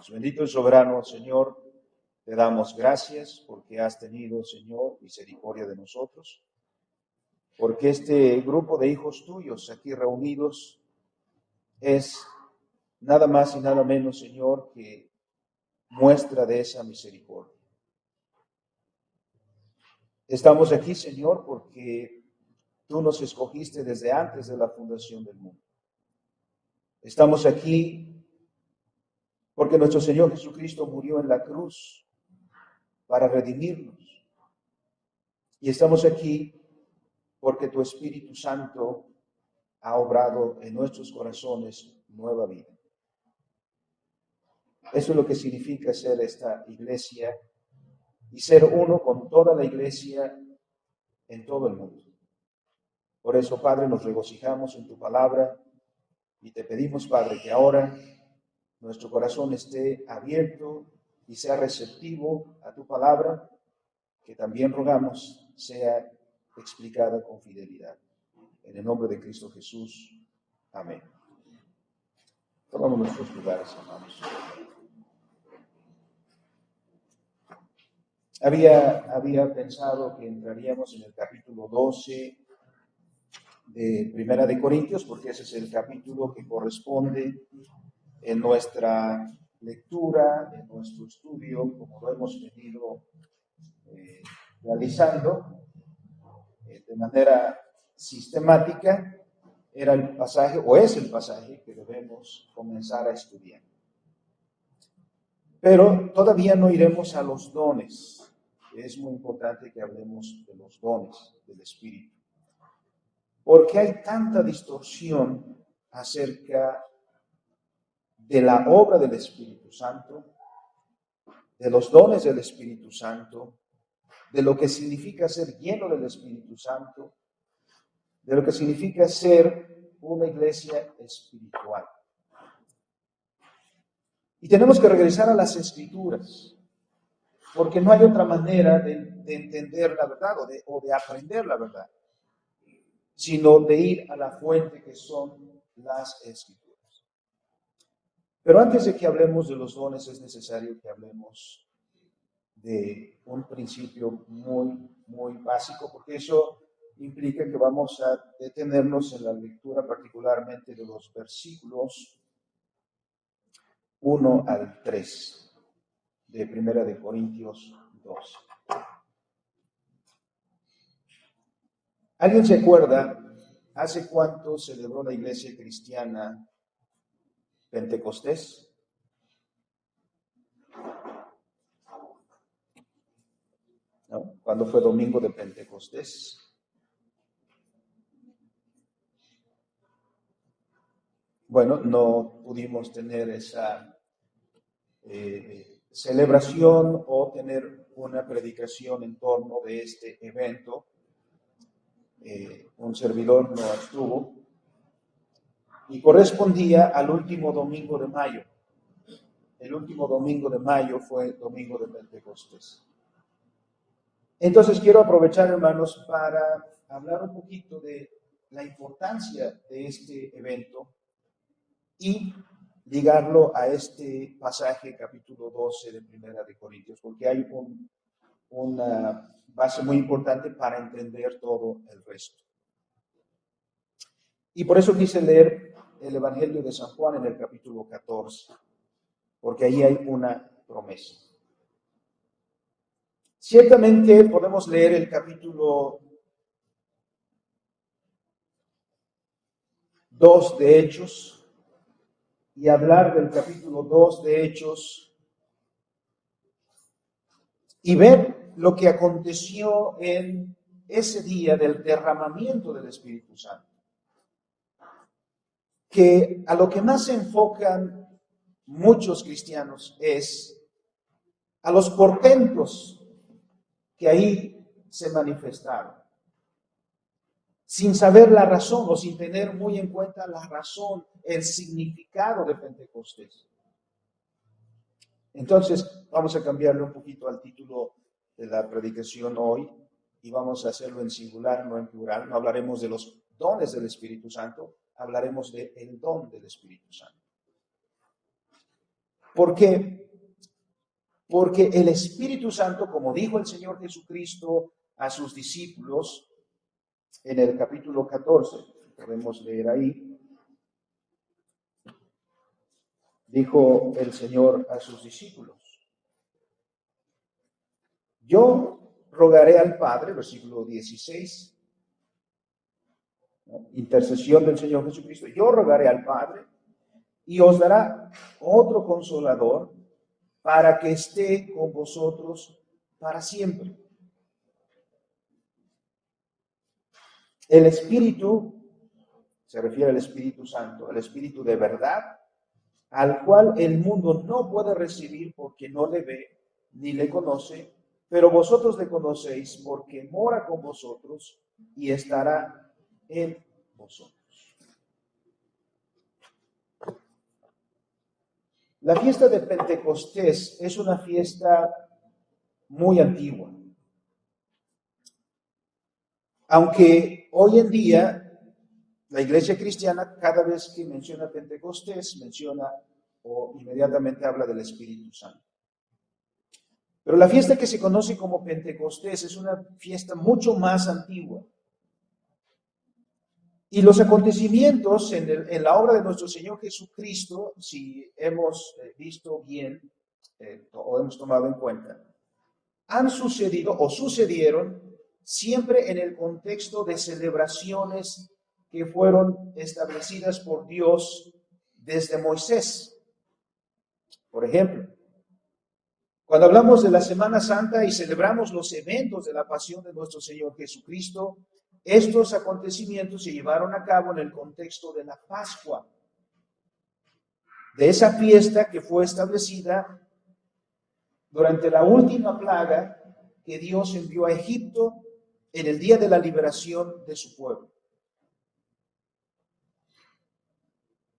Oramos. Bendito y soberano Señor, te damos gracias porque has tenido, Señor, misericordia de nosotros, porque este grupo de hijos tuyos aquí reunidos es nada más y nada menos, Señor, que muestra de esa misericordia. Estamos aquí, Señor, porque tú nos escogiste desde antes de la fundación del mundo. Estamos aquí porque nuestro Señor Jesucristo murió en la cruz para redimirnos. Y estamos aquí porque tu Espíritu Santo ha obrado en nuestros corazones nueva vida. Eso es lo que significa ser esta iglesia y ser uno con toda la iglesia en todo el mundo. Por eso, Padre, nos regocijamos en tu palabra y te pedimos, Padre, que ahora nuestro corazón esté abierto y sea receptivo a tu palabra, que también rogamos sea explicada con fidelidad. En el nombre de Cristo Jesús. Amén. Tomamos nuestros lugares, hermanos. Había pensado que entraríamos en el capítulo 12 de Primera de Corintios, porque ese es el capítulo que corresponde en nuestra lectura, en nuestro estudio, como lo hemos venido realizando de manera sistemática. Era el pasaje, o es el pasaje que debemos comenzar a estudiar. Pero todavía no iremos a los dones. Es muy importante que hablemos de los dones del Espíritu, porque hay tanta distorsión acerca de la obra del Espíritu Santo, de los dones del Espíritu Santo, de lo que significa ser lleno del Espíritu Santo, de lo que significa ser una iglesia espiritual. Y tenemos que regresar a las Escrituras, porque no hay otra manera de entender la verdad o de aprender la verdad, sino de ir a la fuente que son las Escrituras. Pero antes de que hablemos de los dones, es necesario que hablemos de un principio muy básico, porque eso implica que vamos a detenernos en la lectura particularmente de los versículos 1 al 3 de Primera de Corintios 12. ¿Alguien se acuerda hace cuánto celebró la iglesia cristiana Pentecostés? ¿No? ¿Cuándo fue domingo de Pentecostés? Bueno, no pudimos tener esa celebración o tener una predicación en torno de este evento. Un servidor no estuvo y correspondía al último domingo de mayo. El último domingo de mayo fue el domingo de Pentecostés. Entonces quiero aprovechar, hermanos, para hablar un poquito de la importancia de este evento y ligarlo a este pasaje, capítulo 12 de Primera de Corintios, porque hay una base muy importante para entender todo el resto. Y por eso quise leer el Evangelio de San Juan en el capítulo 14, porque ahí hay una promesa. Ciertamente podemos leer el capítulo 2 de Hechos y hablar del capítulo 2 de Hechos y ver lo que aconteció en ese día del derramamiento del Espíritu Santo. Que a lo que más se enfocan muchos cristianos es a los portentos que ahí se manifestaron, sin saber la razón o sin tener muy en cuenta la razón, el significado de Pentecostés. Entonces, vamos a cambiarle un poquito al título de la predicación hoy y vamos a hacerlo en singular, no en plural. No hablaremos de los dones del Espíritu Santo, hablaremos del don del Espíritu Santo. ¿Por qué? Porque el Espíritu Santo, como dijo el Señor Jesucristo a sus discípulos en el capítulo 14, podemos leer ahí, dijo el Señor a sus discípulos: yo rogaré al Padre, versículo 16, ¿no? Intercesión del Señor Jesucristo, yo rogaré al Padre y os dará otro consolador para que esté con vosotros para siempre. El Espíritu, se refiere al Espíritu Santo, el Espíritu de verdad, al cual el mundo no puede recibir porque no le ve ni le conoce, pero vosotros le conocéis porque mora con vosotros y estará en vosotros. La fiesta de Pentecostés es una fiesta muy antigua. Aunque hoy en día la iglesia cristiana, cada vez que menciona Pentecostés, menciona o inmediatamente habla del Espíritu Santo. Pero la fiesta que se conoce como Pentecostés es una fiesta mucho más antigua. Y los acontecimientos en la obra de nuestro Señor Jesucristo, si hemos visto bien o hemos tomado en cuenta, han sucedido o sucedieron siempre en el contexto de celebraciones que fueron establecidas por Dios desde Moisés. Por ejemplo, cuando hablamos de la Semana Santa y celebramos los eventos de la pasión de nuestro Señor Jesucristo, estos acontecimientos se llevaron a cabo en el contexto de la Pascua, de esa fiesta que fue establecida durante la última plaga que Dios envió a Egipto en el día de la liberación de su pueblo.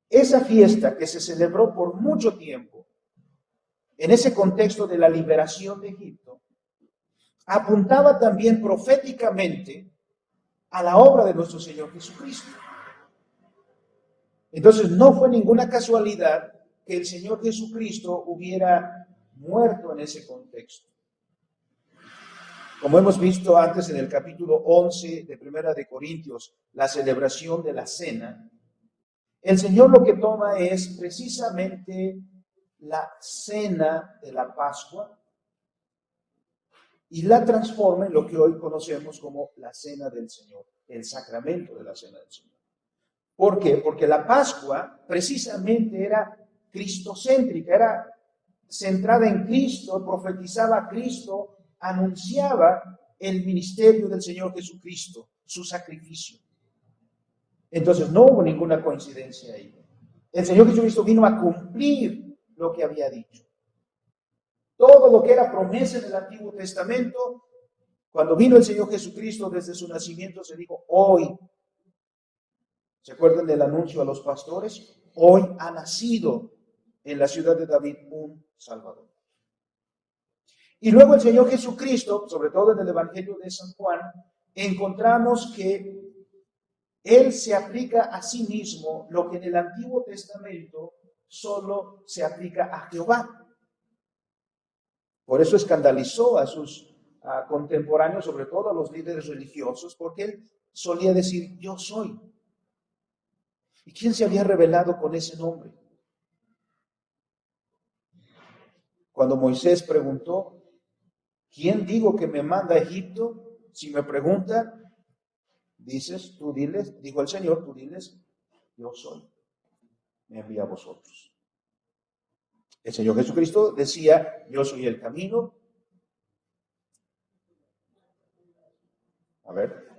Esa fiesta que se celebró por mucho tiempo en ese contexto de la liberación de Egipto apuntaba también proféticamente a la obra de nuestro Señor Jesucristo. Entonces no fue ninguna casualidad que el Señor Jesucristo hubiera muerto en ese contexto. Como hemos visto antes en el capítulo 11 de Primera de Corintios, la celebración de la cena, el Señor lo que toma es precisamente la cena de la Pascua y la transforma en lo que hoy conocemos como la cena del Señor, el sacramento de la cena del Señor. ¿Por qué? Porque la Pascua precisamente era cristocéntrica, era centrada en Cristo, profetizaba a Cristo, anunciaba el ministerio del Señor Jesucristo, su sacrificio. Entonces no hubo ninguna coincidencia ahí. El Señor Jesucristo vino a cumplir lo que había dicho. Todo lo que era promesa en el Antiguo Testamento, cuando vino el Señor Jesucristo desde su nacimiento, se dijo: hoy, ¿se acuerdan del anuncio a los pastores? Hoy ha nacido en la ciudad de David un Salvador. Y luego el Señor Jesucristo, sobre todo en el Evangelio de San Juan, encontramos que Él se aplica a sí mismo lo que en el Antiguo Testamento solo se aplica a Jehová. Por eso escandalizó a sus contemporáneos, sobre todo a los líderes religiosos, porque Él solía decir: yo soy. ¿Y quién se había revelado con ese nombre? Cuando Moisés preguntó: ¿quién digo que me manda a Egipto? Si me preguntan, dices, tú diles, dijo el Señor, tú diles: yo soy, me envía a vosotros. El Señor Jesucristo decía: yo soy el camino. A ver,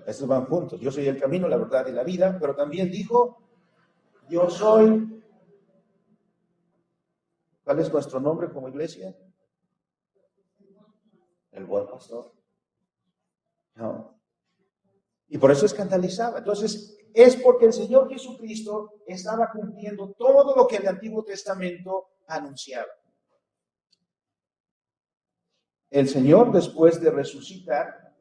estos van juntos. Yo soy el camino, la verdad y la vida, pero también dijo: yo soy. ¿Cuál es nuestro nombre como iglesia? El buen pastor. No. Y por eso escandalizaba. Entonces, es porque el Señor Jesucristo estaba cumpliendo todo lo que el Antiguo Testamento anunciaba. El Señor, después de resucitar,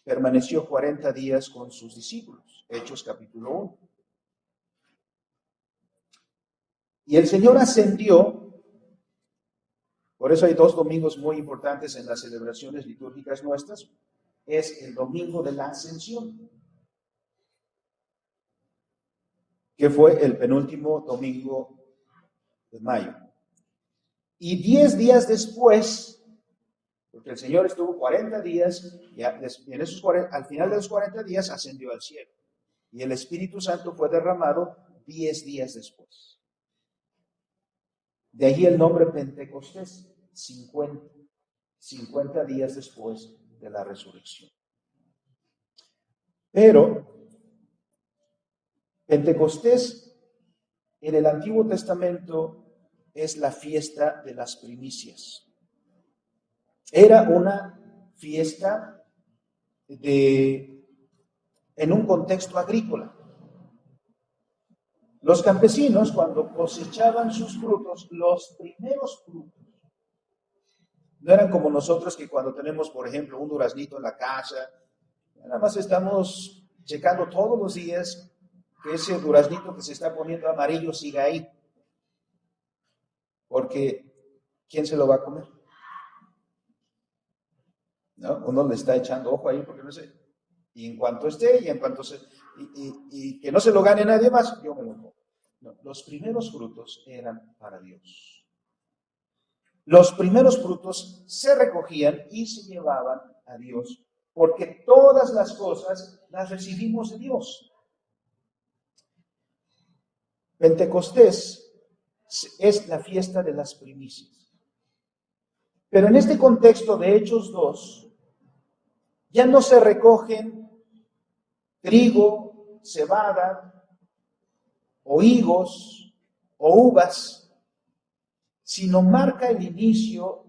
permaneció 40 días con sus discípulos. Hechos capítulo 1. Y el Señor ascendió. Por eso hay dos domingos muy importantes en las celebraciones litúrgicas nuestras. Es el domingo de la Ascensión, que fue el penúltimo domingo de mayo. Y 10 días después, porque el Señor estuvo 40 días, y en esos 40, al final de los 40 días ascendió al cielo. Y el Espíritu Santo fue derramado 10 días después. De allí el nombre Pentecostés, 50 días después de la resurrección. Pero Pentecostés en el Antiguo Testamento es la fiesta de las primicias. Era una fiesta en un contexto agrícola. Los campesinos, cuando cosechaban sus frutos, los primeros frutos, no eran como nosotros que cuando tenemos, por ejemplo, un duraznito en la casa, nada más estamos checando todos los días que ese duraznito que se está poniendo amarillo siga ahí. Porque, ¿quién se lo va a comer? ¿No? Uno le está echando ojo ahí porque no sé. Y en cuanto esté, y en cuanto y que no se lo gane nadie más, yo me lo como. No, los primeros frutos eran para Dios. Los primeros frutos se recogían y se llevaban a Dios, porque todas las cosas las recibimos de Dios. Pentecostés es la fiesta de las primicias. Pero en este contexto de Hechos 2, ya no se recogen trigo, cebada, o higos, o uvas, sino marca el inicio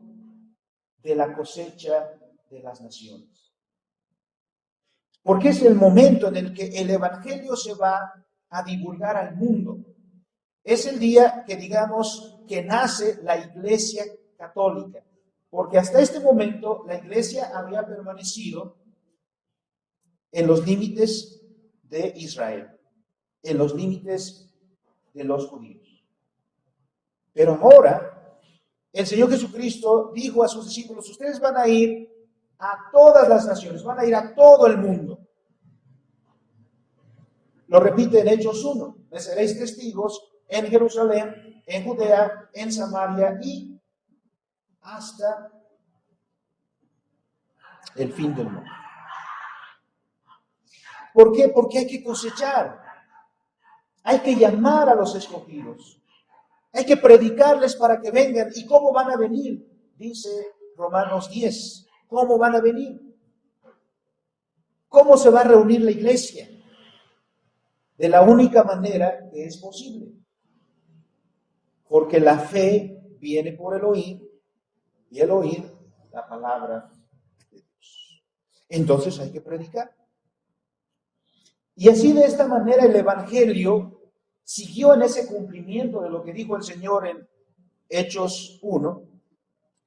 de la cosecha de las naciones. Porque es el momento en el que el Evangelio se va a divulgar al mundo. Es el día que digamos que nace la Iglesia Católica, porque hasta este momento la Iglesia había permanecido en los límites de Israel, en los límites de los judíos. Pero ahora el Señor Jesucristo dijo a sus discípulos: ustedes van a ir a todas las naciones, van a ir a todo el mundo. Lo repite en Hechos 1: me seréis testigos en Jerusalén, en Judea, en Samaria y hasta el fin del mundo. ¿Por qué? Porque hay que cosechar, hay que llamar a los escogidos, hay que predicarles para que vengan. ¿Y cómo van a venir? Dice Romanos 10. ¿Cómo van a venir? ¿Cómo se va a reunir la iglesia? De la única manera que es posible. Porque la fe viene por el oír y el oír la palabra de Dios. Entonces hay que predicar. Y así de esta manera el Evangelio siguió en ese cumplimiento de lo que dijo el Señor en Hechos 1,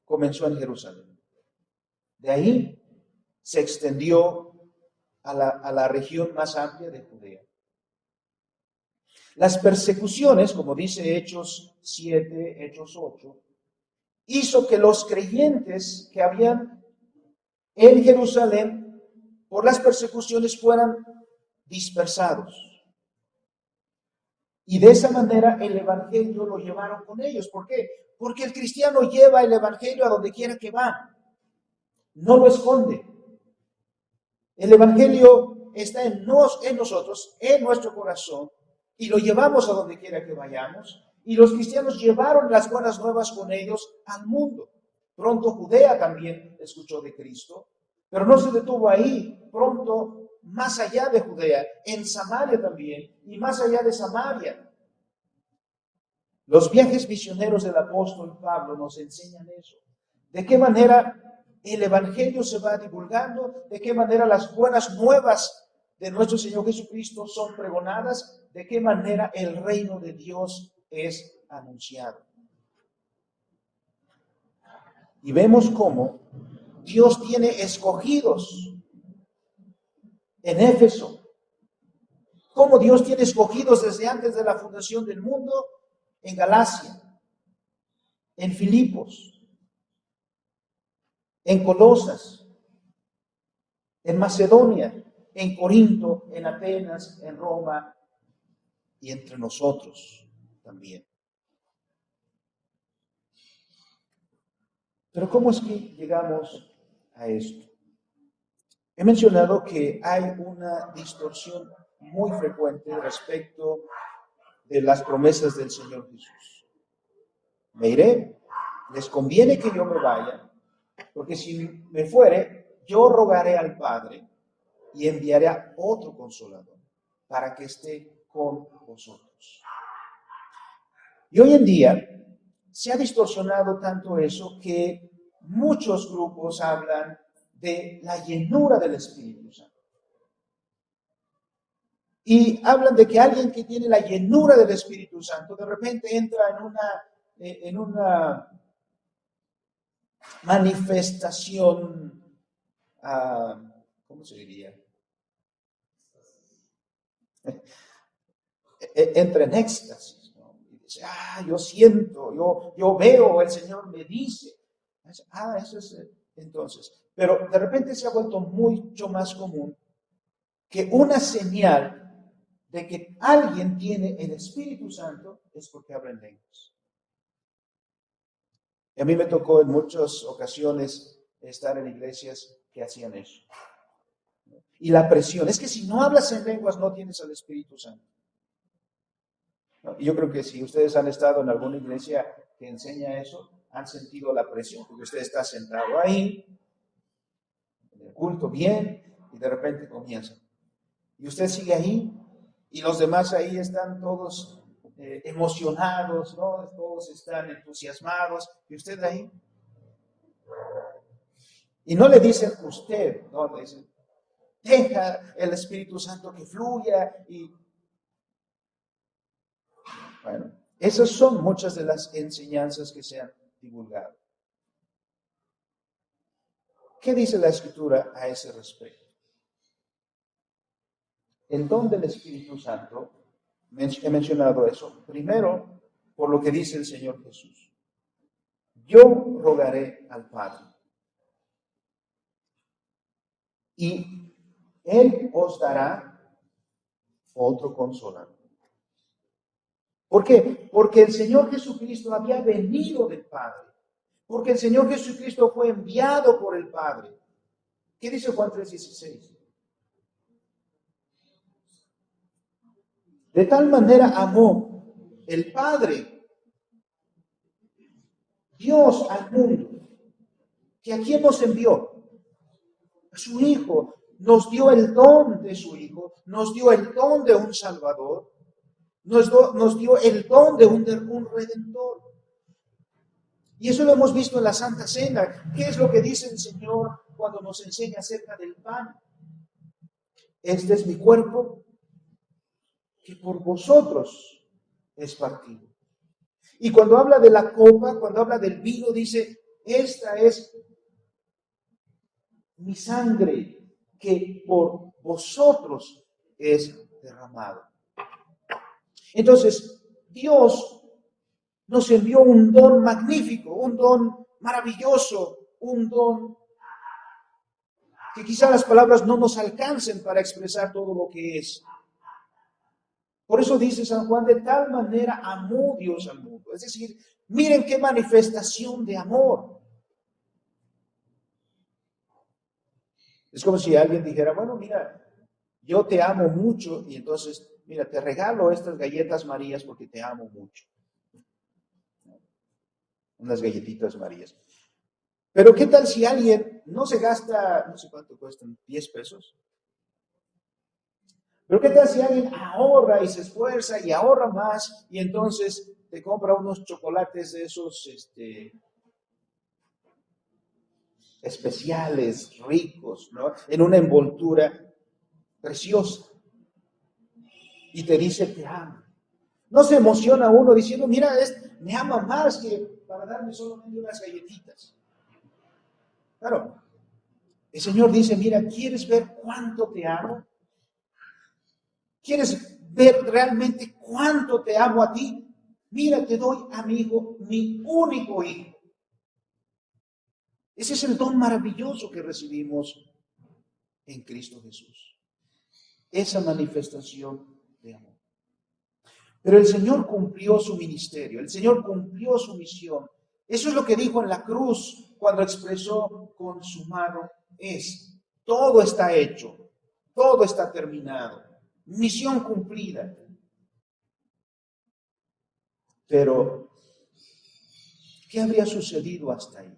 comenzó en Jerusalén. De ahí se extendió a la región más amplia de Judea. Las persecuciones, como dice Hechos 7, Hechos 8, hizo que los creyentes que habían en Jerusalén por las persecuciones fueran dispersados. Y de esa manera el Evangelio lo llevaron con ellos. ¿Por qué? Porque el cristiano lleva el Evangelio a donde quiera que va. No lo esconde. El Evangelio está en nosotros, en nuestro corazón, y lo llevamos a donde quiera que vayamos. Y los cristianos llevaron las buenas nuevas con ellos al mundo. Pronto Judea también escuchó de Cristo, pero no se detuvo ahí. Pronto, más allá de Judea, en Samaria también, y más allá de Samaria. Los viajes misioneros del apóstol Pablo nos enseñan eso. De qué manera el Evangelio se va divulgando, de qué manera las buenas nuevas de nuestro Señor Jesucristo son pregonadas, de qué manera el reino de Dios es anunciado. Y vemos cómo Dios tiene escogidos en Éfeso, cómo Dios tiene escogidos desde antes de la fundación del mundo en Galacia, en Filipos, en Colosas, en Macedonia, en Corinto, en Atenas, en Roma y entre nosotros también. Pero ¿cómo es que llegamos a esto? He mencionado que hay una distorsión muy frecuente respecto de las promesas del Señor Jesús. Me iré, les conviene que yo me vaya, porque si me fuere, yo rogaré al Padre y enviaré a otro consolador para que esté con vosotros. Y hoy en día se ha distorsionado tanto eso que muchos grupos hablan de la llenura del Espíritu Santo. Y hablan de que alguien que tiene la llenura del Espíritu Santo de repente entra en una manifestación, ¿cómo se diría? Entra en éxtasis, ¿no? Y dice, yo siento, yo veo, el Señor me dice. Eso es entonces. Pero de repente se ha vuelto mucho más común que una señal de que alguien tiene el Espíritu Santo es porque habla en lenguas. Y a mí me tocó en muchas ocasiones estar en iglesias que hacían eso. Y la presión, es que si no hablas en lenguas no tienes al Espíritu Santo. Yo creo que si ustedes han estado en alguna iglesia que enseña eso, han sentido la presión, porque usted está sentado ahí, en el culto bien, y de repente comienza. Y usted sigue ahí, y los demás ahí están todos emocionados, ¿no? Todos están entusiasmados, y usted ahí. Y no le dicen usted, no, le dicen, deja el Espíritu Santo que fluya, y bueno, esas son muchas de las enseñanzas que se han divulgado. ¿Qué dice la Escritura a ese respecto? El don del Espíritu Santo, he mencionado eso, primero por lo que dice el Señor Jesús. Yo rogaré al Padre y Él os dará otro consolador. ¿Por qué? Porque el Señor Jesucristo había venido del Padre. Porque el Señor Jesucristo fue enviado por el Padre. ¿Qué dice Juan 3:16? De tal manera amó el Padre, Dios al mundo, que a quién nos envió, a su Hijo, nos dio el don de su Hijo, nos dio el don de un Salvador, nos dio el don de un Redentor. Y eso lo hemos visto en la Santa Cena. ¿Qué es lo que dice el Señor cuando nos enseña acerca del pan? Este es mi cuerpo, que por vosotros es partido. Y cuando habla de la copa, cuando habla del vino, dice, esta es mi sangre, que por vosotros es derramado. Entonces, Dios nos envió un don magnífico, un don maravilloso, un don que quizá las palabras no nos alcancen para expresar todo lo que es. Por eso dice San Juan, de tal manera amó Dios al mundo. Es decir, miren qué manifestación de amor. Es como si alguien dijera, bueno, mira, yo te amo mucho y entonces, mira, te regalo estas galletas Marías porque te amo mucho. Unas galletitas Marías. Pero ¿qué tal si alguien no se gasta, no sé cuánto cuestan, 10 pesos? Pero ¿qué tal si alguien ahorra y se esfuerza y ahorra más y entonces te compra unos chocolates de esos especiales, ricos, ¿no? En una envoltura preciosa y te dice te amo? ¿No se emociona uno diciendo, mira, me ama más que para darme solamente unas galletitas? Claro, el Señor dice, mira, ¿quieres ver cuánto te amo? ¿Quieres ver realmente cuánto te amo a ti? Mira, te doy a mi hijo, mi único hijo. Ese es el don maravilloso que recibimos en Cristo Jesús. Esa manifestación de amor. Pero el Señor cumplió su ministerio, el Señor cumplió su misión. Eso es lo que dijo en la cruz cuando expresó consumado es. Todo está hecho, todo está terminado, misión cumplida. Pero, ¿qué habría sucedido hasta ahí?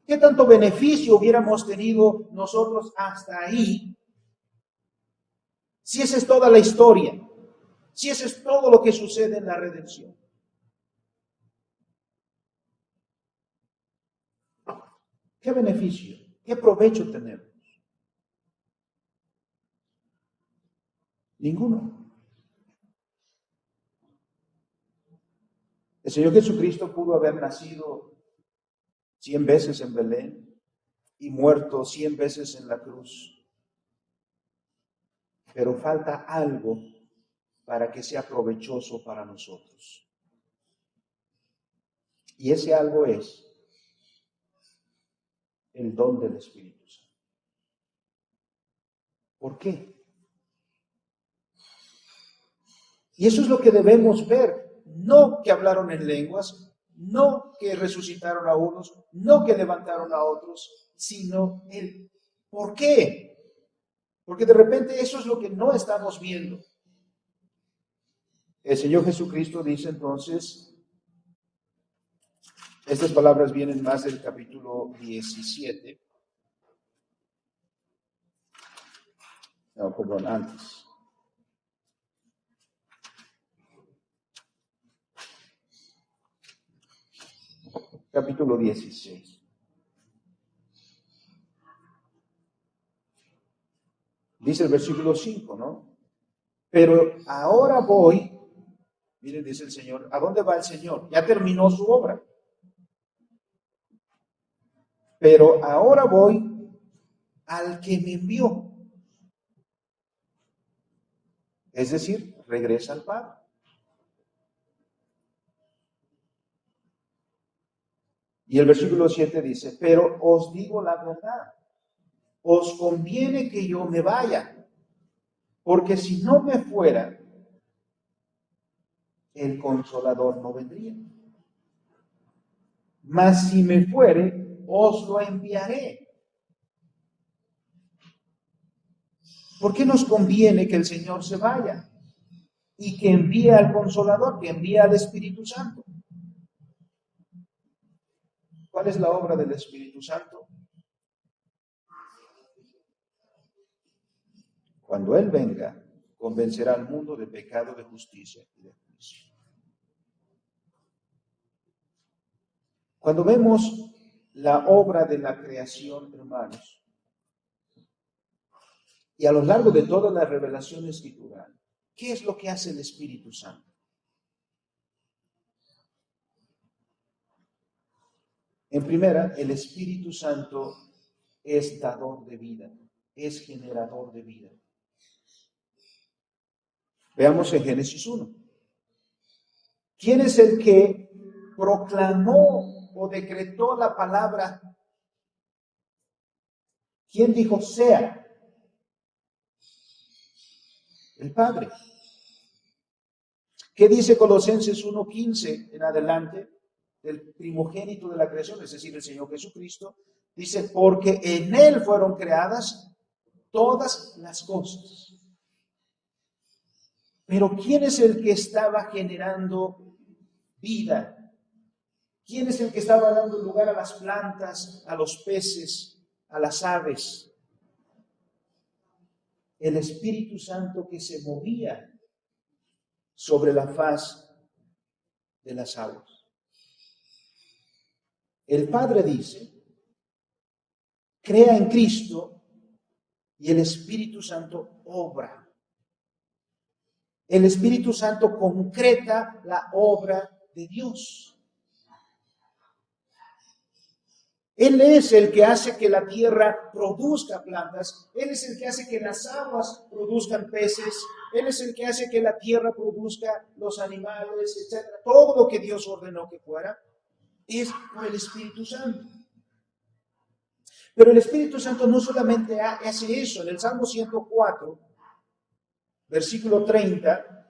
¿Qué tanto beneficio hubiéramos tenido nosotros hasta ahí? Si esa es toda la historia, si eso es todo lo que sucede en la redención. ¿Qué beneficio? ¿Qué provecho tenemos? Ninguno. El Señor Jesucristo pudo haber nacido 100 veces en Belén y muerto 100 veces en la cruz. Pero falta algo para que sea provechoso para nosotros. Y ese algo es el don del Espíritu Santo. ¿Por qué? Y eso es lo que debemos ver. No que hablaron en lenguas, no que resucitaron a unos, no que levantaron a otros, sino el ¿por qué? Porque de repente eso es lo que no estamos viendo. El Señor Jesucristo dice entonces, estas palabras vienen más del capítulo 17. No, perdón, antes. Capítulo 16. Dice el versículo 5, ¿no? Pero ahora voy, miren, dice el Señor, ¿a dónde va el Señor? Ya terminó su obra. Pero ahora voy al que me envió. Es decir, regresa al Padre. Y el versículo 7 dice, pero os digo la verdad, os conviene que yo me vaya, porque si no me fuera, el Consolador no vendría. Mas si me fuere, os lo enviaré. ¿Por qué nos conviene que el Señor se vaya y que envíe al Consolador, que envíe al Espíritu Santo? ¿Cuál es la obra del Espíritu Santo? Cuando Él venga, convencerá al mundo de pecado, de justicia y de juicio. Cuando vemos la obra de la creación, hermanos, y a lo largo de toda la revelación escritural, ¿qué es lo que hace el Espíritu Santo? En primera, el Espíritu Santo es dador de vida, es generador de vida. Veamos en Génesis 1. ¿Quién es el que proclamó o decretó la palabra? ¿Quién dijo sea? El Padre. ¿Qué dice Colosenses 1:15 en adelante? Del primogénito de la creación, es decir, el Señor Jesucristo, dice, porque en Él fueron creadas todas las cosas. Pero ¿quién es el que estaba generando vida? ¿Quién es el que estaba dando lugar a las plantas, a los peces, a las aves? El Espíritu Santo que se movía sobre la faz de las aguas. El Padre dice, crea en Cristo y el Espíritu Santo obra. El Espíritu Santo concreta la obra de Dios. Él es el que hace que la tierra produzca plantas. Él es el que hace que las aguas produzcan peces. Él es el que hace que la tierra produzca los animales, etc. Todo lo que Dios ordenó que fuera es por el Espíritu Santo. Pero el Espíritu Santo no solamente hace eso. En el Salmo 104, versículo 30,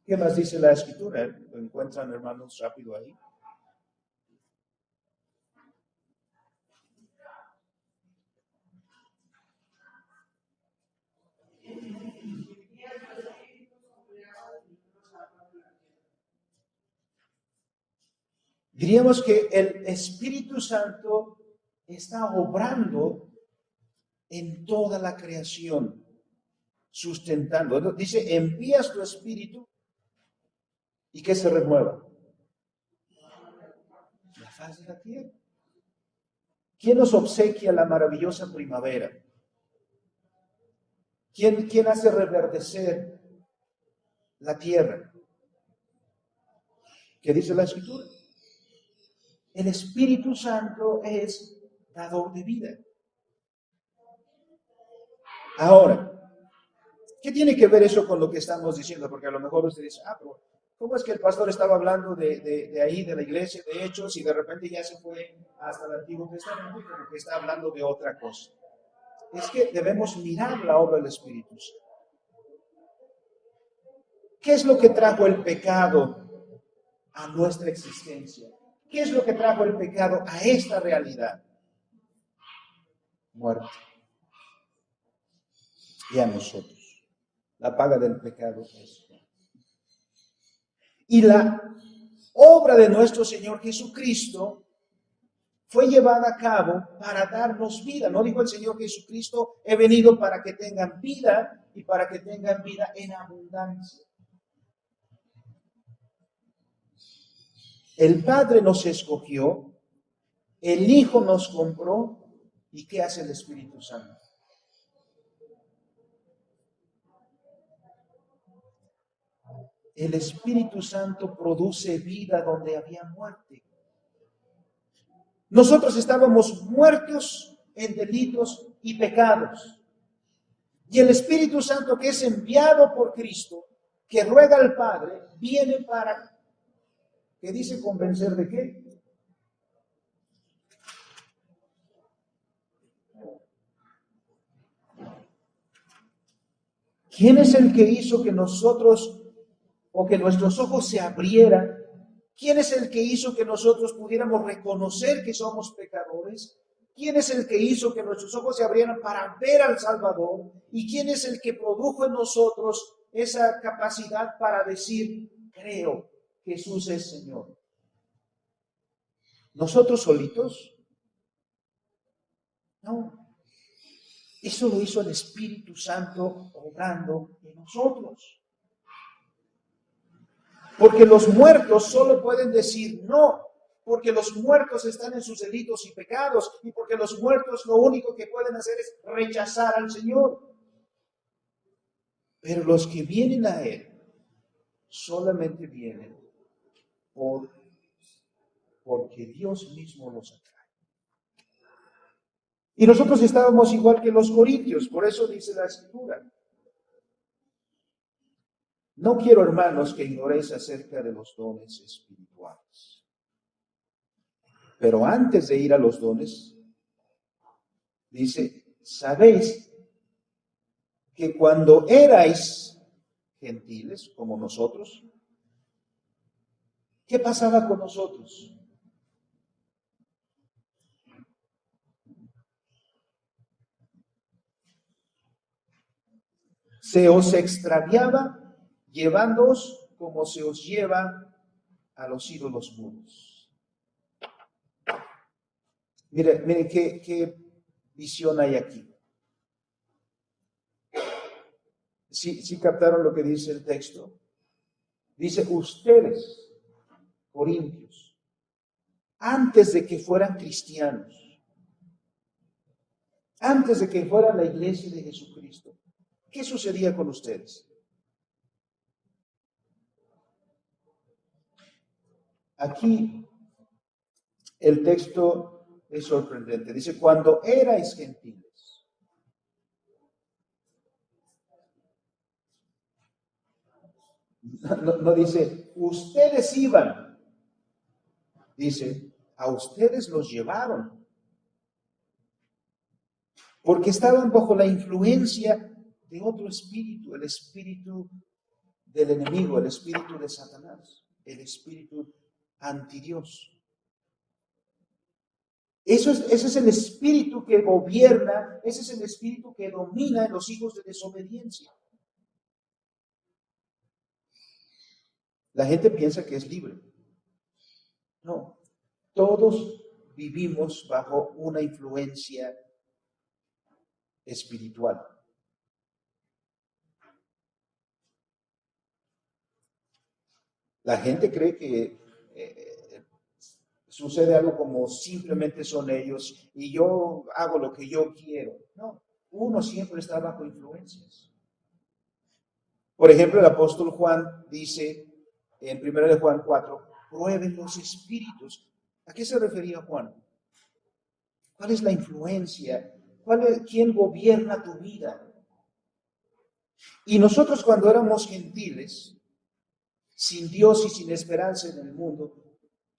¿qué más dice la Escritura? Lo encuentran, hermanos, rápido ahí. Diríamos que el Espíritu Santo está obrando en toda la creación, sustentando. Dice, envías tu Espíritu y que se renueva la faz de la tierra. ¿Quién nos obsequia la maravillosa primavera? ¿Quién hace reverdecer la tierra? ¿Qué dice la Escritura? El Espíritu Santo es dador de vida. Ahora, ¿qué tiene que ver eso con lo que estamos diciendo? Porque a lo mejor usted dice, pero ¿cómo es que el pastor estaba hablando de ahí, de la iglesia, de Hechos, y de repente ya se fue hasta el Antiguo Testamento y como que está hablando de otra cosa? Es que debemos mirar la obra del Espíritu Santo. ¿Qué es lo que trajo el pecado a nuestra existencia? ¿Qué es lo que trajo el pecado a esta realidad? Muerte. Y a nosotros. La paga del pecado es muerte. Y la obra de nuestro Señor Jesucristo fue llevada a cabo para darnos vida. ¿No dijo el Señor Jesucristo, he venido para que tengan vida y para que tengan vida en abundancia? El Padre nos escogió, el Hijo nos compró, ¿y qué hace el Espíritu Santo? El Espíritu Santo produce vida donde había muerte. Nosotros estábamos muertos en delitos y pecados. Y el Espíritu Santo, que es enviado por Cristo, que ruega al Padre, viene para, ¿qué dice? ¿Convencer de qué? ¿Quién es el que hizo que nosotros, o que nuestros ojos se abrieran? ¿Quién es el que hizo que nosotros pudiéramos reconocer que somos pecadores? ¿Quién es el que hizo que nuestros ojos se abrieran para ver al Salvador? ¿Y quién es el que produjo en nosotros esa capacidad para decir, creo, Jesús es Señor? ¿Nosotros solitos? No. Eso lo hizo el Espíritu Santo obrando en nosotros. Porque los muertos solo pueden decir no, porque los muertos están en sus delitos y pecados, y porque los muertos lo único que pueden hacer es rechazar al Señor. Pero los que vienen a Él solamente vienen porque Dios mismo los atrae. Y nosotros estábamos igual que los corintios, por eso dice la Escritura. No quiero, hermanos, que ignoréis acerca de los dones espirituales. Pero antes de ir a los dones, dice, sabéis que cuando erais gentiles, como nosotros, ¿qué pasaba con nosotros? Se os extraviaba llevándoos como se os lleva a los ídolos mudos. Mire qué visión hay aquí. ¿Sí captaron lo que dice el texto? Dice, ustedes, corintios, antes de que fueran cristianos, antes de que fueran la iglesia de Jesucristo, ¿qué sucedía con ustedes? Aquí El texto es sorprendente. Dice, cuando erais gentiles. No dice, ustedes iban. Dice, a ustedes los llevaron. Porque estaban bajo la influencia de otro espíritu, el espíritu del enemigo, el espíritu de Satanás, el espíritu antidios. Ese es el espíritu que gobierna, ese es el espíritu que domina en los hijos de desobediencia. La gente piensa que es libre. No, todos vivimos bajo una influencia espiritual. La gente cree que sucede algo como simplemente son ellos y yo hago lo que yo quiero. No, uno siempre está bajo influencias. Por ejemplo, el apóstol Juan dice en 1 de Juan 4, prueben los espíritus. ¿A qué se refería Juan? ¿Cuál es la influencia? ¿Quién gobierna tu vida? Y nosotros cuando éramos gentiles, sin Dios y sin esperanza en el mundo,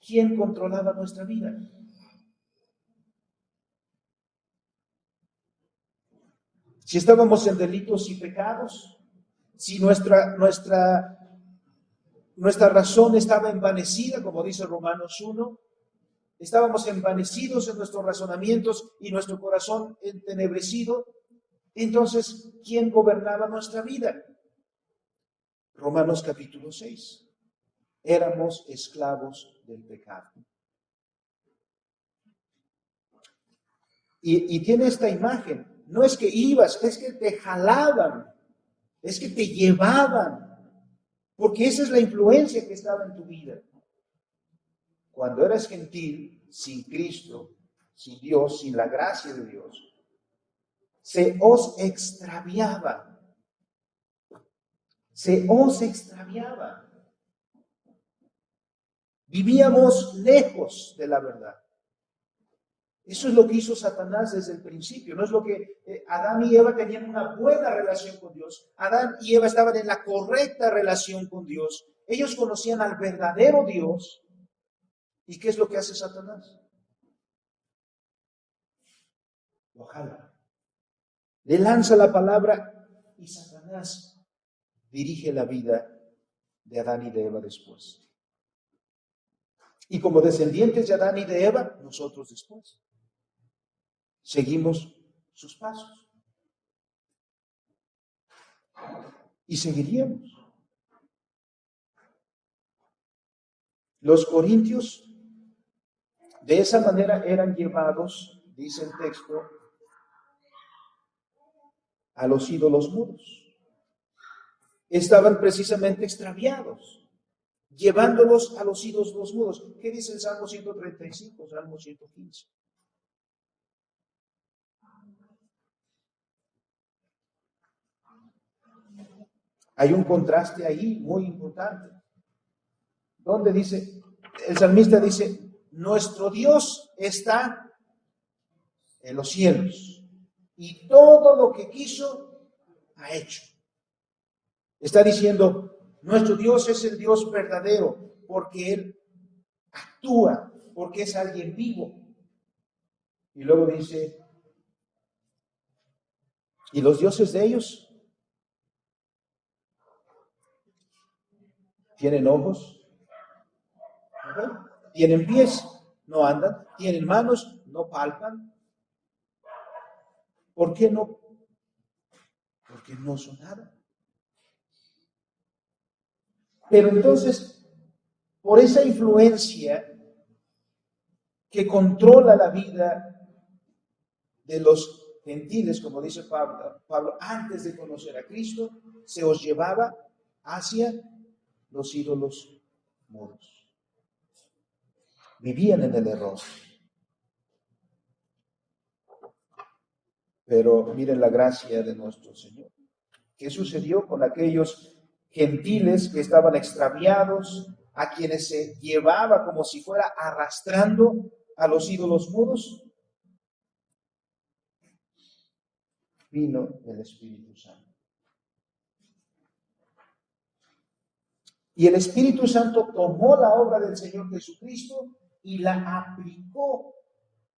¿quién controlaba nuestra vida? Si estábamos en delitos y pecados, si nuestra razón estaba envanecida, como dice Romanos 1, estábamos envanecidos en nuestros razonamientos y nuestro corazón entenebrecido, entonces, ¿quién gobernaba nuestra vida? Romanos capítulo 6. Éramos esclavos del pecado. Y tiene esta imagen. No es que ibas, es que te jalaban, es que te llevaban, porque esa es la influencia que estaba en tu vida. Cuando eras gentil, sin Cristo, sin Dios, sin la gracia de Dios, se os extraviaba. Se os extraviaba. Vivíamos lejos de la verdad. Eso es lo que hizo Satanás desde el principio. No es lo que Adán y Eva tenían una buena relación con Dios. Adán y Eva estaban en la correcta relación con Dios. Ellos conocían al verdadero Dios. ¿Y qué es lo que hace Satanás? Lo jala. Le lanza la palabra y Satanás dirige la vida de Adán y de Eva después. Y como descendientes de Adán y de Eva, nosotros después seguimos sus pasos. Y seguiríamos. Los corintios de esa manera eran llevados, dice el texto, a los ídolos mudos. Estaban precisamente extraviados, llevándolos a los ídolos mudos. ¿Qué dice el Salmo 135, Salmo 115? Hay un contraste ahí muy importante, donde dice, el salmista dice, nuestro Dios está en los cielos y todo lo que quiso ha hecho. Está diciendo, nuestro Dios es el Dios verdadero porque Él actúa, porque es alguien vivo. Y luego dice, ¿y los dioses de ellos? ¿Tienen ojos? ¿No? ¿Tienen pies? No andan. ¿Tienen manos? No palpan. ¿Por qué no? Porque no son nada. Pero entonces, por esa influencia que controla la vida de los gentiles, como dice Pablo, antes de conocer a Cristo, se os llevaba hacia los ídolos mudos. Vivían en el error. Pero miren la gracia de nuestro Señor. ¿Qué sucedió con aquellos gentiles que estaban extraviados, a quienes se llevaba como si fuera arrastrando a los ídolos mudos? Vino el Espíritu Santo. Y el Espíritu Santo tomó la obra del Señor Jesucristo y la aplicó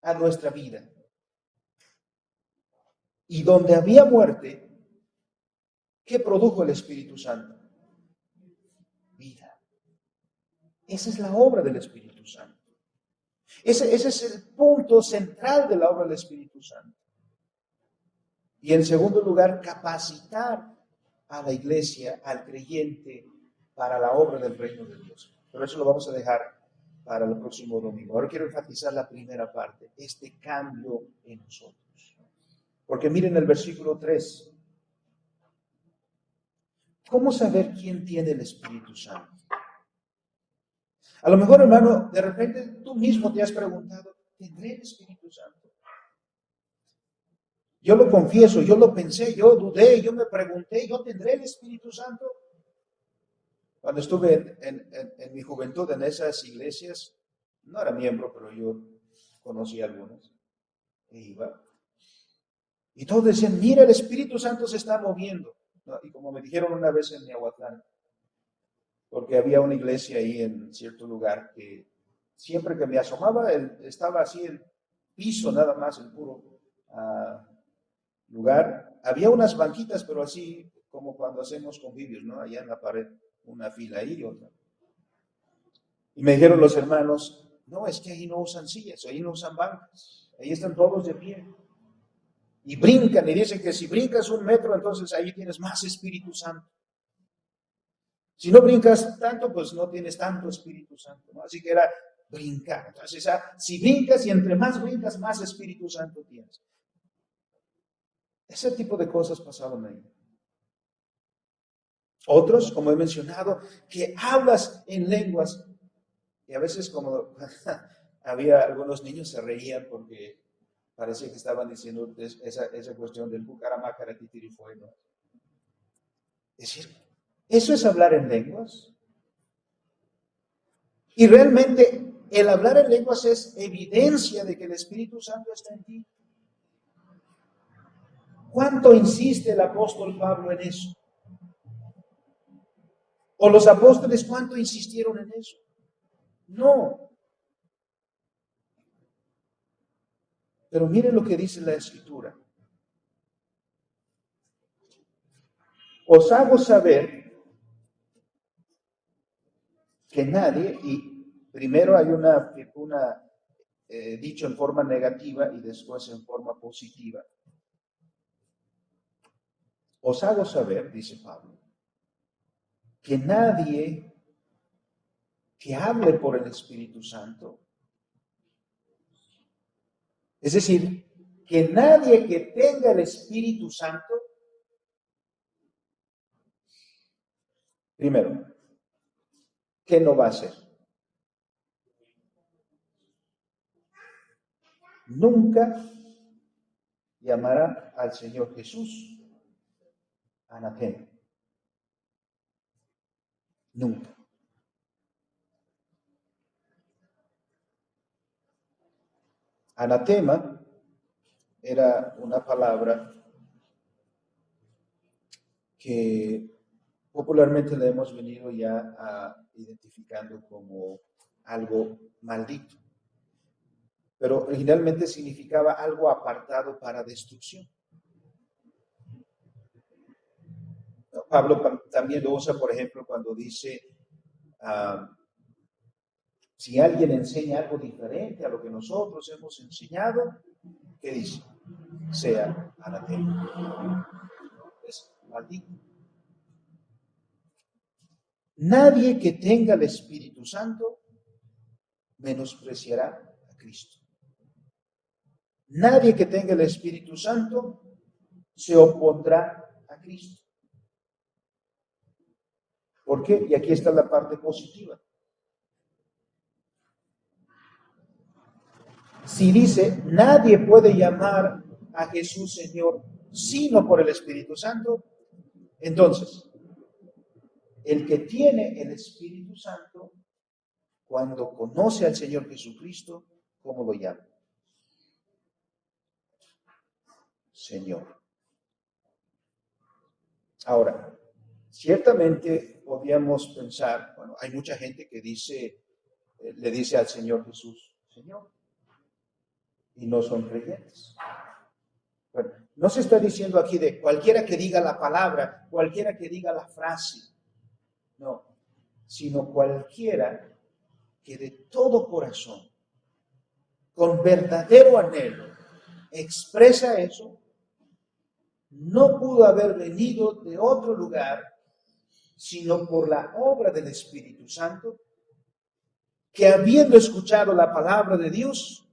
a nuestra vida. Y donde había muerte, ¿qué produjo el Espíritu Santo? Vida. Esa es la obra del Espíritu Santo. Ese es el punto central de la obra del Espíritu Santo. Y en segundo lugar, capacitar a la iglesia, al creyente, para la obra del reino de Dios. Pero eso lo vamos a dejar para el próximo domingo. Ahora quiero enfatizar la primera parte, este cambio en nosotros. Porque miren el versículo 3. ¿Cómo saber quién tiene el Espíritu Santo? A lo mejor, hermano, de repente tú mismo te has preguntado, ¿tendré el Espíritu Santo? Yo lo confieso, yo lo pensé, yo dudé, yo me pregunté, ¿yo tendré el Espíritu Santo? Cuando estuve en mi juventud en esas iglesias, no era miembro, pero yo conocí algunas, e iba. Y todos decían, mira, el Espíritu Santo se está moviendo. ¿No? Y como me dijeron una vez en Miahuatlán, porque había una iglesia ahí en cierto lugar que siempre que me asomaba, estaba así el piso nada más, el puro lugar. Había unas banquitas, pero así como cuando hacemos convivios, ¿no? Allá en la pared, una fila ahí y otra. Y me dijeron los hermanos, no, es que ahí no usan sillas, ahí no usan bancas, ahí están todos de pie. Y brincan y dicen que si brincas 1 metro, entonces ahí tienes más Espíritu Santo. Si no brincas tanto, pues no tienes tanto Espíritu Santo, ¿no? Así que era brincar. Entonces, si brincas y entre más brincas, más Espíritu Santo tienes. Ese tipo de cosas pasaban ahí. Otros, como he mencionado, que hablas en lenguas. Y a veces como había algunos niños se reían porque parecía que estaban diciendo esa cuestión del Bucaramacaraquitirifué, ¿no? Es decir, ¿eso es hablar en lenguas? Y realmente el hablar en lenguas es evidencia de que el Espíritu Santo está en ti. ¿Cuánto insiste el apóstol Pablo en eso? ¿O los apóstoles cuánto insistieron en eso? No. Pero miren lo que dice la Escritura. Os hago saber que nadie, y primero hay una dicho en forma negativa y después en forma positiva. Os hago saber, dice Pablo, que nadie que hable por el Espíritu Santo, es decir, que nadie que tenga el Espíritu Santo, primero, ¿qué no va a hacer? Nunca llamará al Señor Jesús anatema. Nunca. Anatema era una palabra que popularmente la hemos venido ya identificando como algo maldito, pero originalmente significaba algo apartado para destrucción. Pablo también lo usa, por ejemplo, cuando dice, si alguien enseña algo diferente a lo que nosotros hemos enseñado, ¿qué dice? Sea anatema. Es maldito. Nadie que tenga el Espíritu Santo menospreciará a Cristo. Nadie que tenga el Espíritu Santo se opondrá a Cristo. ¿Por qué? Y aquí está la parte positiva. Si dice, nadie puede llamar a Jesús Señor sino por el Espíritu Santo, entonces, el que tiene el Espíritu Santo, cuando conoce al Señor Jesucristo, ¿Cómo lo llama? Señor. Ahora, ciertamente podríamos pensar, bueno, hay mucha gente que le dice al Señor Jesús, Señor, y no son creyentes. Bueno, no se está diciendo aquí de cualquiera que diga la palabra, cualquiera que diga la frase, no, sino cualquiera que de todo corazón, con verdadero anhelo, expresa eso, no pudo haber venido de otro lugar, sino por la obra del Espíritu Santo, que habiendo escuchado la palabra de Dios,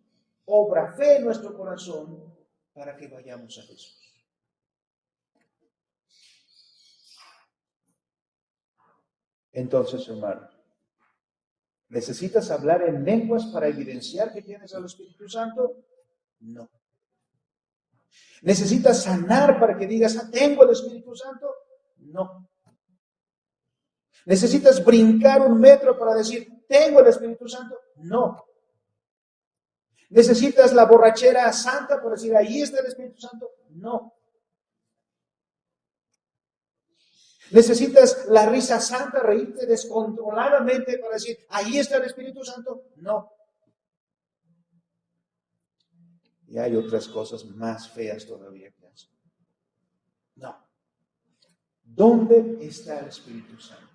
obra fe en nuestro corazón para que vayamos a Jesús. Entonces, hermano, ¿necesitas hablar en lenguas para evidenciar que tienes al Espíritu Santo? No. ¿Necesitas sanar para que digas, tengo el Espíritu Santo? No. ¿Necesitas brincar 1 metro para decir, tengo el Espíritu Santo? No. ¿Necesitas la borrachera santa para decir, ahí está el Espíritu Santo? No. ¿Necesitas la risa santa, reírte descontroladamente para decir, ahí está el Espíritu Santo? No. Y hay otras cosas más feas todavía que hacen. No. ¿Dónde está el Espíritu Santo?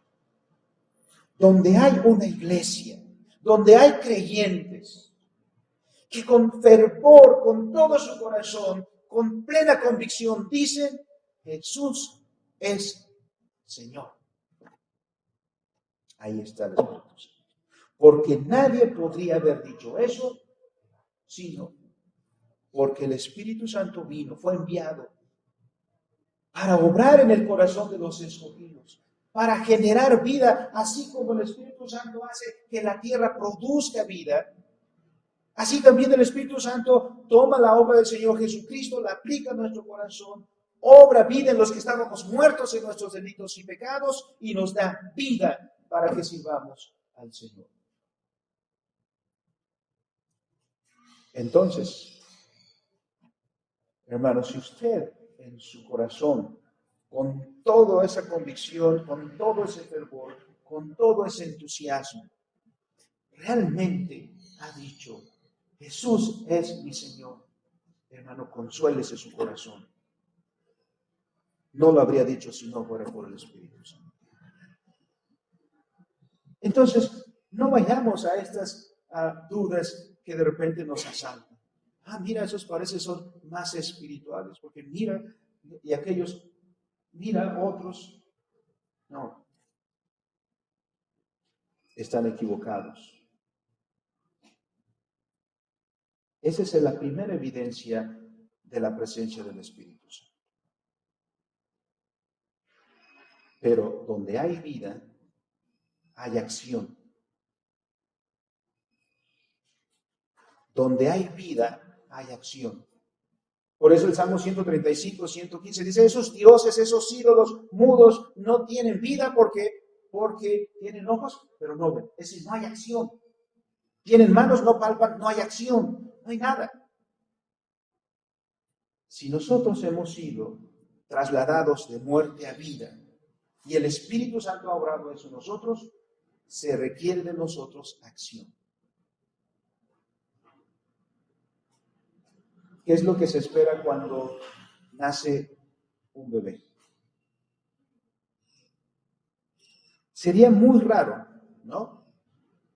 Donde hay una iglesia, donde hay creyentes que con fervor, con todo su corazón, con plena convicción dicen, Jesús es Señor. Ahí está el Espíritu Santo. Porque nadie podría haber dicho eso, sino porque el Espíritu Santo vino, fue enviado para obrar en el corazón de los escogidos, para generar vida, así como el Espíritu Santo hace que la tierra produzca vida. Así también el Espíritu Santo toma la obra del Señor Jesucristo, la aplica en nuestro corazón, obra vida en los que estábamos muertos en nuestros delitos y pecados y nos da vida para que sirvamos al Señor. Entonces, hermanos, si usted en su corazón, con toda esa convicción, con todo ese fervor, con todo ese entusiasmo, realmente ha dicho, Jesús es mi Señor, hermano, consuélese su corazón. No lo habría dicho si no fuera por el Espíritu Santo. Entonces, no vayamos a estas dudas que de repente nos asaltan. Mira, esos parece son más espirituales, porque mira, y aquellos, mira, otros. No, están equivocados. Esa es la primera evidencia de la presencia del Espíritu Santo. Pero donde hay vida, hay acción. Donde hay vida, hay acción. Por eso el Salmo 135, 115 dice, esos dioses, esos ídolos mudos no tienen vida porque tienen ojos, pero no ven. Es decir, no hay acción. Tienen manos, no palpan, no hay acción, no hay nada. Si nosotros hemos sido trasladados de muerte a vida y el Espíritu Santo ha obrado eso en nosotros, se requiere de nosotros acción. ¿Qué es lo que se espera cuando nace un bebé? Sería muy raro, ¿no?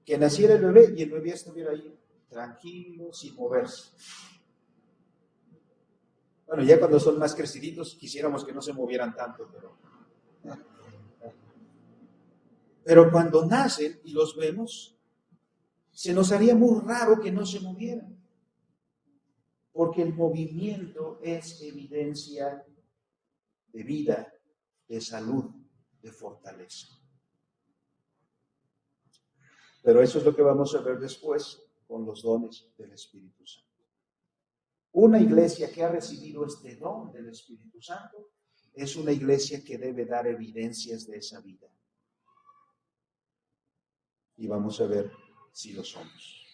Que naciera el bebé y el bebé estuviera ahí tranquilo, sin moverse. Bueno, ya cuando son más creciditos quisiéramos que no se movieran tanto, pero cuando nacen y los vemos, se nos haría muy raro que no se movieran. Porque el movimiento es evidencia de vida, de salud, de fortaleza. Pero eso es lo que vamos a ver después con los dones del Espíritu Santo. Una iglesia que ha recibido este don del Espíritu Santo es una iglesia que debe dar evidencias de esa vida. Y vamos a ver si lo somos.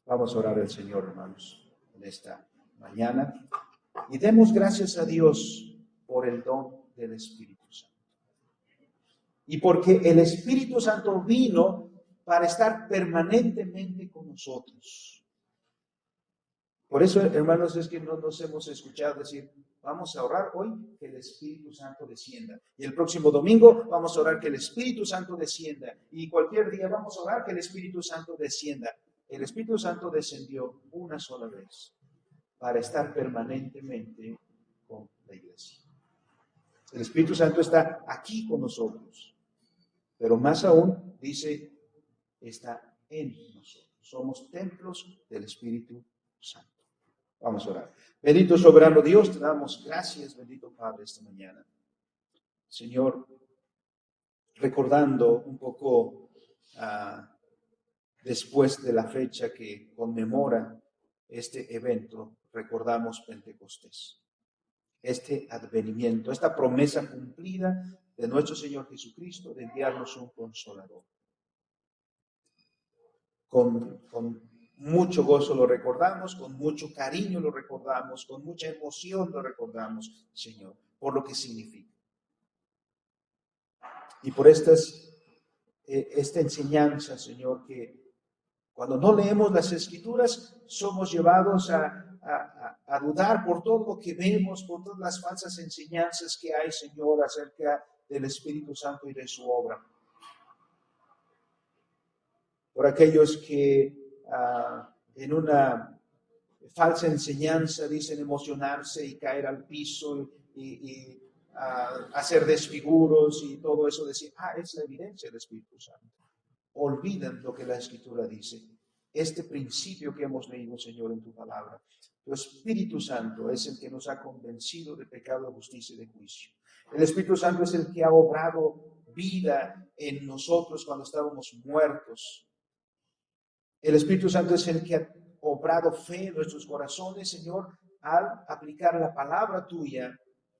Vamos a orar al Señor, hermanos, en esta mañana. Y demos gracias a Dios por el don del Espíritu Santo. Y porque el Espíritu Santo vino para estar permanentemente con nosotros. Por eso, hermanos, es que no nos hemos escuchado decir, vamos a orar hoy que el Espíritu Santo descienda. Y el próximo domingo vamos a orar que el Espíritu Santo descienda. Y cualquier día vamos a orar que el Espíritu Santo descienda. El Espíritu Santo descendió una sola vez para estar permanentemente con la iglesia. El Espíritu Santo está aquí con nosotros. Pero más aún, dice, está en nosotros. Somos templos del Espíritu Santo. Vamos a orar. Bendito soberano Dios, te damos gracias, bendito Padre, esta mañana. Señor, recordando un poco después de la fecha que conmemora este evento, recordamos Pentecostés. Este advenimiento, esta promesa cumplida de nuestro Señor Jesucristo de enviarnos un consolador. Con mucho gozo lo recordamos, con mucho cariño lo recordamos, con mucha emoción lo recordamos, Señor, por lo que significa. Y por esta enseñanza, Señor, que cuando no leemos las Escrituras, somos llevados a dudar por todo lo que vemos, por todas las falsas enseñanzas que hay, Señor, acerca del Espíritu Santo y de su obra. Por aquellos que en una falsa enseñanza dicen emocionarse y caer al piso y hacer desfiguros y todo eso, decir, es la evidencia del Espíritu Santo. Olvidan lo que la Escritura dice. Este principio que hemos leído, Señor, en tu palabra. Tu Espíritu Santo es el que nos ha convencido de pecado, de justicia y de juicio. El Espíritu Santo es el que ha obrado vida en nosotros cuando estábamos muertos. El Espíritu Santo es el que ha obrado fe en nuestros corazones, Señor, al aplicar la palabra tuya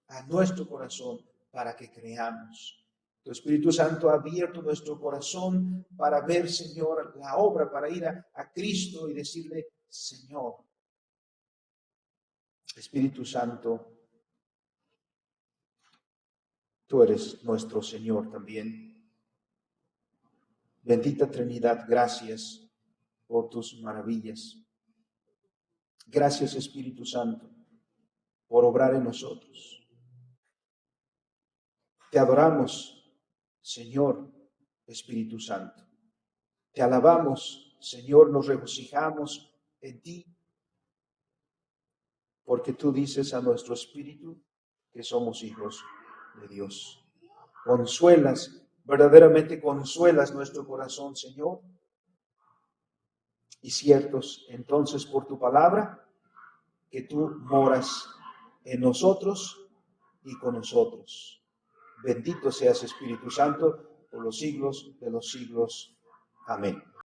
a nuestro corazón para que creamos. Tu Espíritu Santo ha abierto nuestro corazón para ver, Señor, la obra, para ir a Cristo y decirle, Señor, Espíritu Santo, tú eres nuestro Señor también. Bendita Trinidad, gracias por tus maravillas. Gracias, Espíritu Santo, por obrar en nosotros. Te adoramos, Señor Espíritu Santo. Te alabamos, Señor, nos regocijamos en ti, porque tú dices a nuestro espíritu que somos hijos de Dios. Consuelas, verdaderamente consuelas nuestro corazón, Señor. Y ciertos, entonces, por tu palabra, que tú moras en nosotros y con nosotros. Bendito seas, Espíritu Santo, por los siglos de los siglos. Amén.